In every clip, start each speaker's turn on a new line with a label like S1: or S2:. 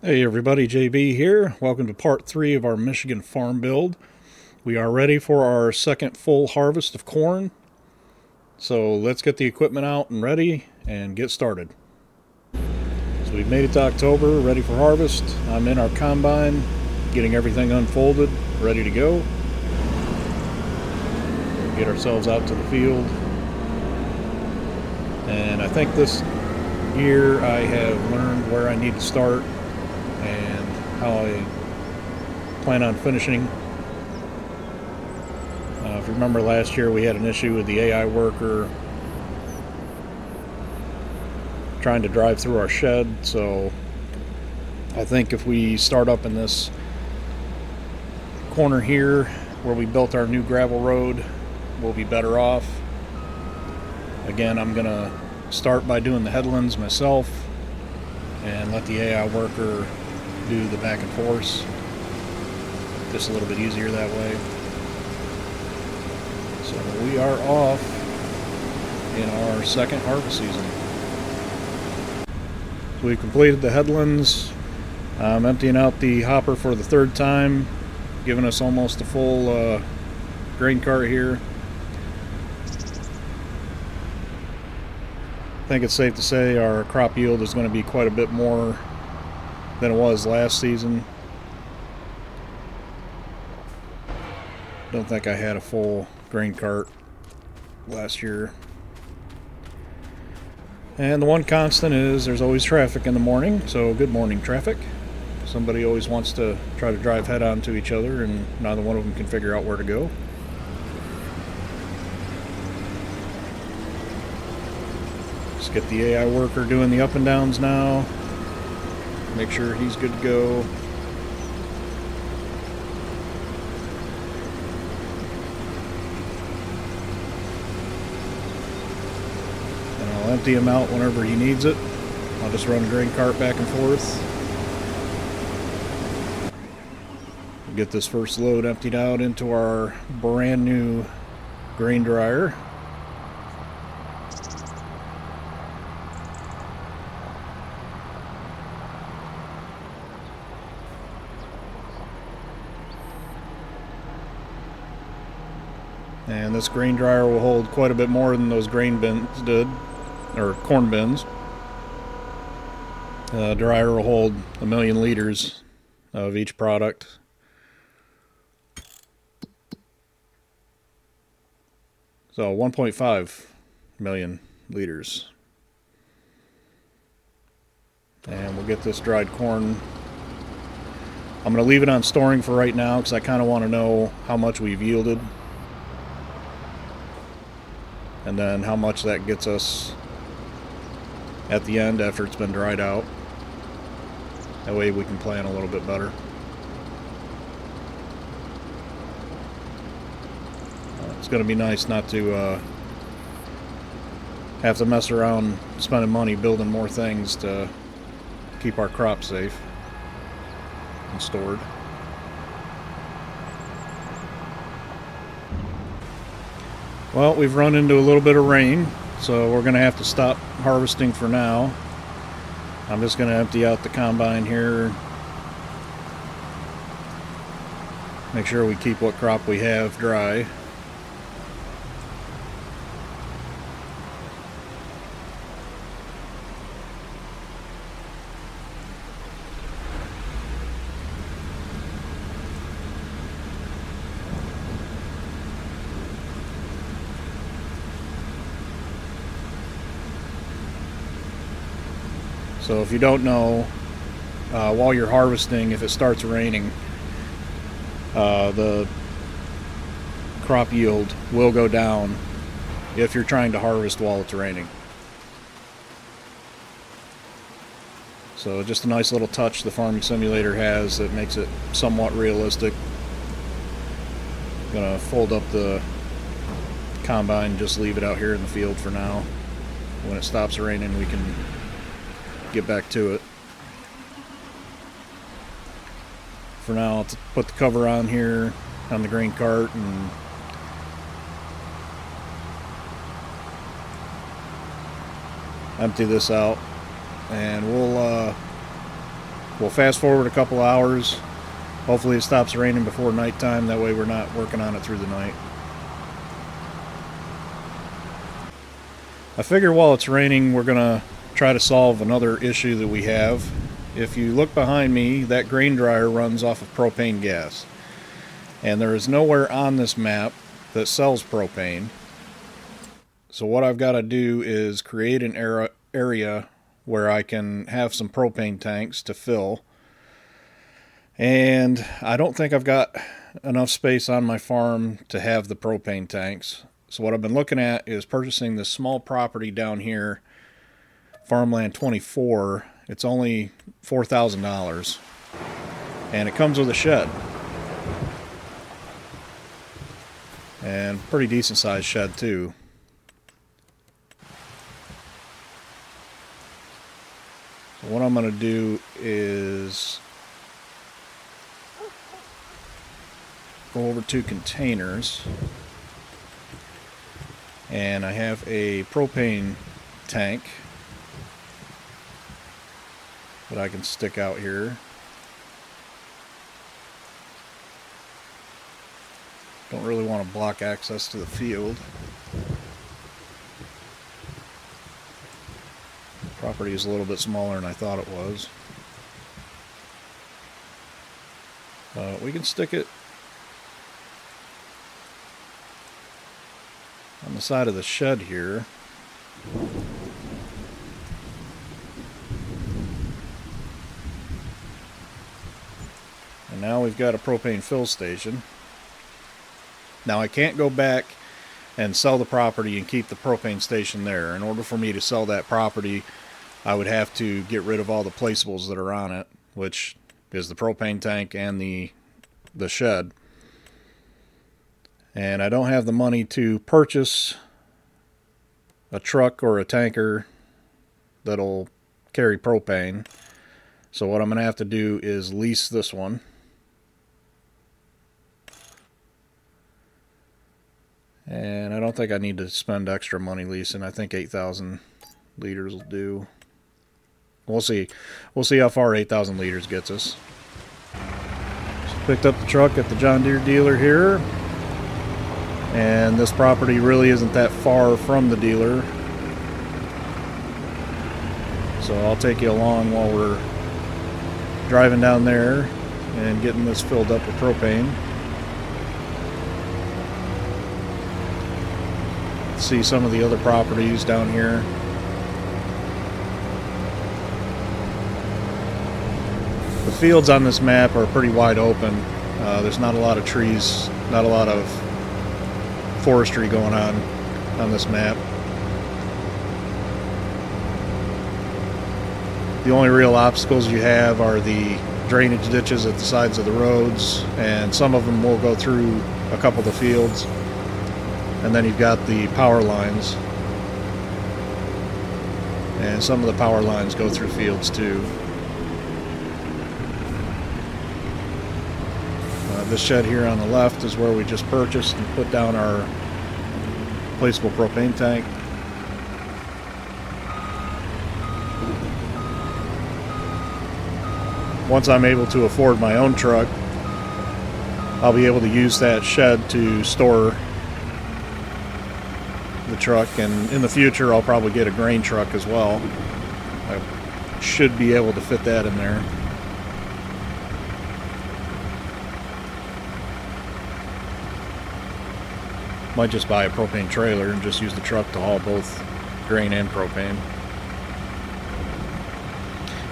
S1: Hey everybody, JB here. Welcome to part 3 of our Michigan farm build. We are ready for our second full harvest of corn. So let's get the equipment out and ready and get started. So we've made it to October, ready for harvest. I'm in our combine, getting everything unfolded, ready to go. We'll get ourselves out to the field. And I think this year I have learned where I need to start and how I plan on finishing. If you remember last year, we had an issue with the AI worker trying to drive through our shed, so I think if we start up in this corner here where we built our new gravel road, we'll be better off. Again, I'm gonna start by doing the headlands myself and let the AI worker do the back and forth. Just a little bit easier that way. So we are off in our second harvest season. So we completed the headlands. I'm emptying out the hopper for the third time, giving us almost a full grain cart here. I think it's safe to say our crop yield is going to be quite a bit more than it was last season. Don't think I had a full grain cart last year. And the one constant is there's always traffic in the morning, so good morning traffic. Somebody always wants to try to drive head on to each other and neither one of them can figure out where to go. Just get the AI worker doing the up and downs now. Make sure he's good to go. And I'll empty him out whenever he needs it. I'll just run a grain cart back and forth. We'll get this first load emptied out into our brand new grain dryer. And this grain dryer will hold quite a bit more than those grain bins did, or corn bins. The dryer will hold 1,000,000 liters of each product. So 1.5 million liters. And we'll get this dried corn. I'm going to leave it on storing for right now because I kind of want to know how much we've yielded. And then how much that gets us at the end after it's been dried out. That way we can plan a little bit better. It's going to be nice not to have to mess around spending money building more things to keep our crops safe and stored. Well, we've run into a little bit of rain, so we're going to have to stop harvesting for now. I'm just going to empty out the combine here. Make sure we keep what crop we have dry. So if you don't know, while you're harvesting, if it starts raining, the crop yield will go down if you're trying to harvest while it's raining. So just a nice little touch the farming simulator has that makes it somewhat realistic. I'm gonna fold up the combine and just leave it out here in the field for now. When it stops raining, we can get back to it. For now, I'll put the cover on here on the grain cart and empty this out, and we'll we'll fast forward a couple hours. Hopefully it stops raining before nighttime. That way we're not working on it through the night. I figure while it's raining, we're going to try to solve another issue that we have. If you look behind me, that grain dryer runs off of propane gas. And there is nowhere on this map that sells propane. So what I've got to do is create an area where I can have some propane tanks to fill. And I don't think I've got enough space on my farm to have the propane tanks. So what I've been looking at is purchasing this small property down here, Farmland 24. It's only $4,000. And it comes with a shed. And pretty decent sized shed too. So what I'm going to do is go over to containers. And I have a propane tank that I can stick out here. Don't really want to block access to the field. The property is a little bit smaller than I thought it was. We can stick it on the side of the shed here. And now we've got a propane fill station. Now I can't go back and sell the property and keep the propane station there. In order for me to sell that property, I would have to get rid of all the placeables that are on it, which is the propane tank and the shed. And I don't have the money to purchase a truck or a tanker that'll carry propane. So what I'm going to have to do is lease this one. And I don't think I need to spend extra money leasing. I think 8,000 liters will do. We'll see. We'll see how far 8,000 liters gets us. Just picked up the truck at the John Deere dealer here. And this property really isn't that far from the dealer. So I'll take you along while we're driving down there and getting this filled up with propane. See some of the other properties down here. The fields on this map are pretty wide open. There's not a lot of trees, not a lot of forestry going on this map. The only real obstacles you have are the drainage ditches at the sides of the roads, and some of them will go through a couple of the fields. And then you've got the power lines, and some of the power lines go through fields too. This shed here on the left is where we just purchased and put down our placeable propane tank. Once I'm able to afford my own truck, I'll be able to use that shed to store the truck, and in the future I'll probably get a grain truck as well. I should be able to fit that in there. Might just buy a propane trailer and just use the truck to haul both grain and propane.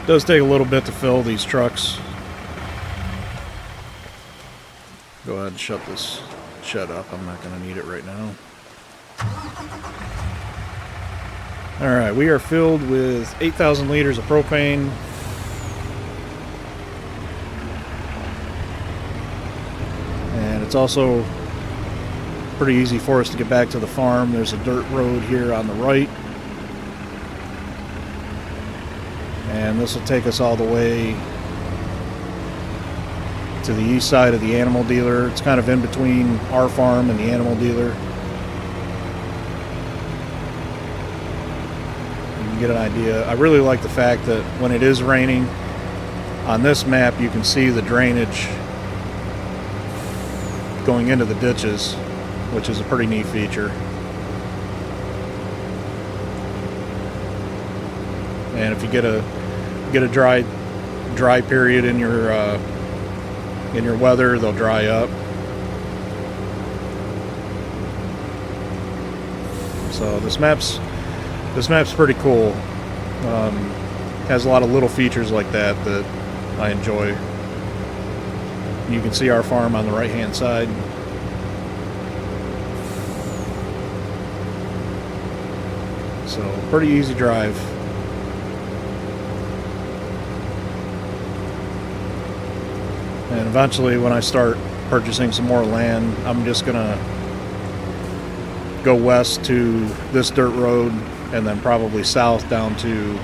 S1: It does take a little bit to fill these trucks. Go ahead and shut this shed up. I'm not going to need it right now. Alright, we are filled with 8,000 liters of propane. And it's also pretty easy for us to get back to the farm. There's a dirt road here on the right. And this will take us all the way to the east side of the animal dealer. It's kind of in between our farm and the animal dealer. Get an idea. I really like the fact that when it is raining, On this map, you can see the drainage going into the ditches, which is a pretty neat feature. And if you get a dry period in your weather, they'll dry up. So this map's pretty cool. Has a lot of little features like that I enjoy. You can see our farm on the right hand side. So pretty easy drive. And eventually when I start purchasing some more land, I'm just gonna go west to this dirt road and then probably south down to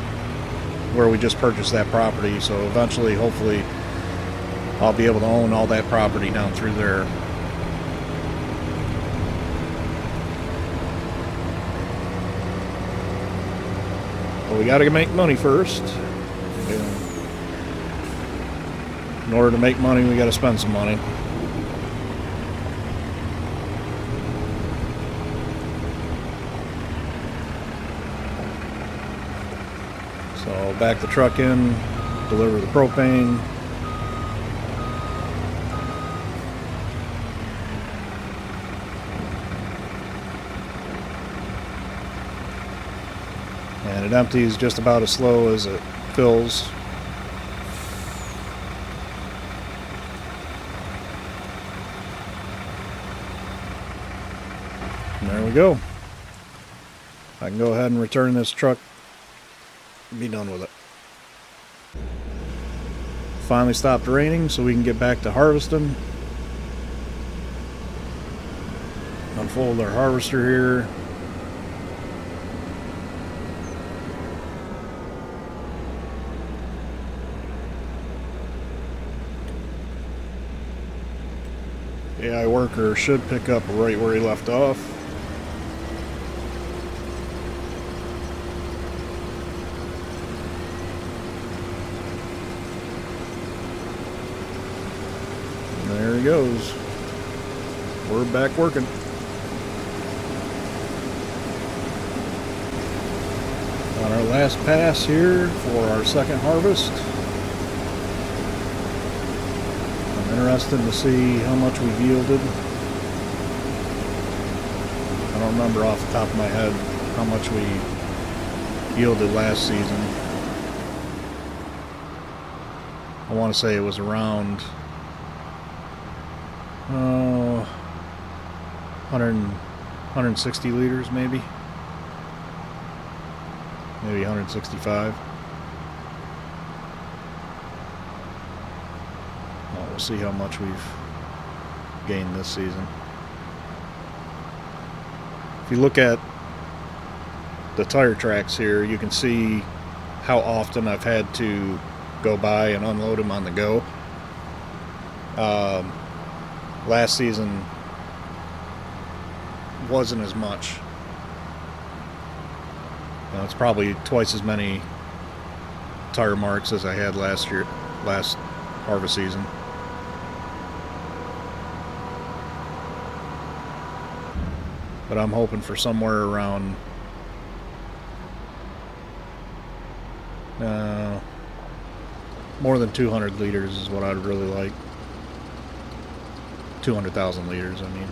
S1: where we just purchased that property. So eventually, hopefully, I'll be able to own all that property down through there. But we gotta make money first. In order to make money, we gotta spend some money. So back the truck in, deliver the propane. And it empties just about as slow as it fills. And there we go. I can go ahead and return this truck and be done with it. Finally stopped raining so we can get back to harvesting. Unfold our harvester here. AI worker should pick up right where he left off. And there he goes. We're back working. On our last pass here for our second harvest. Interested to see how much we've yielded. I don't remember off the top of my head how much we yielded last season. I want to say it was around 160 liters maybe 165. We'll see how much we've gained this season. If you look at the tire tracks here, you can see how often I've had to go by and unload them on the go. Last season wasn't as much. It's probably twice as many tire marks as I had last harvest season. But I'm hoping for somewhere around more than 200 liters is what I'd really like. 200,000 liters, I mean.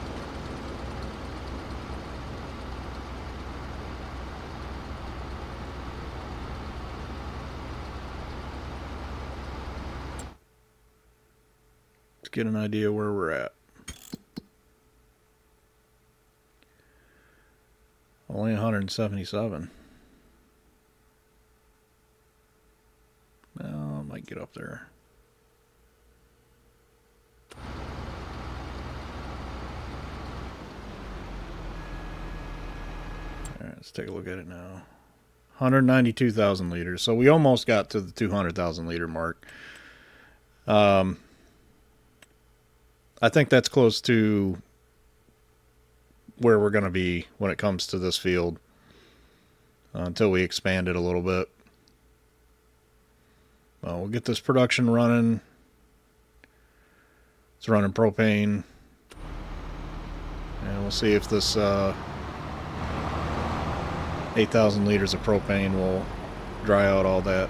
S1: Let's get an idea where we're at. Only 177. Well, I might get up there. Alright, let's take a look at it now. 192,000 liters. So we almost got to the 200,000 liter mark. I think that's close to where we're going to be when it comes to this field until we expand it a little bit. Well, we'll get this production running. It's running propane. And we'll see if this 8,000 liters of propane will dry out all that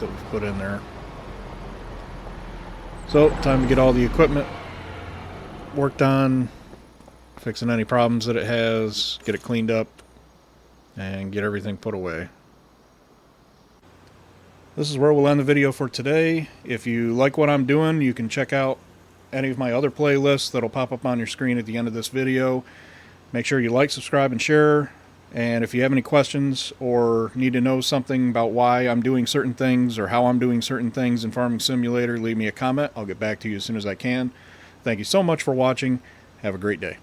S1: we've put in there. So, time to get all the equipment worked on, fixing any problems that it has, get it cleaned up, and get everything put away. This is where we'll end the video for today. If you like what I'm doing, you can check out any of my other playlists that'll pop up on your screen at the end of this video. Make sure you like, subscribe, and share. And if you have any questions or need to know something about why I'm doing certain things or how I'm doing certain things in Farming Simulator, leave me a comment. I'll get back to you as soon as I can. Thank you so much for watching. Have a great day.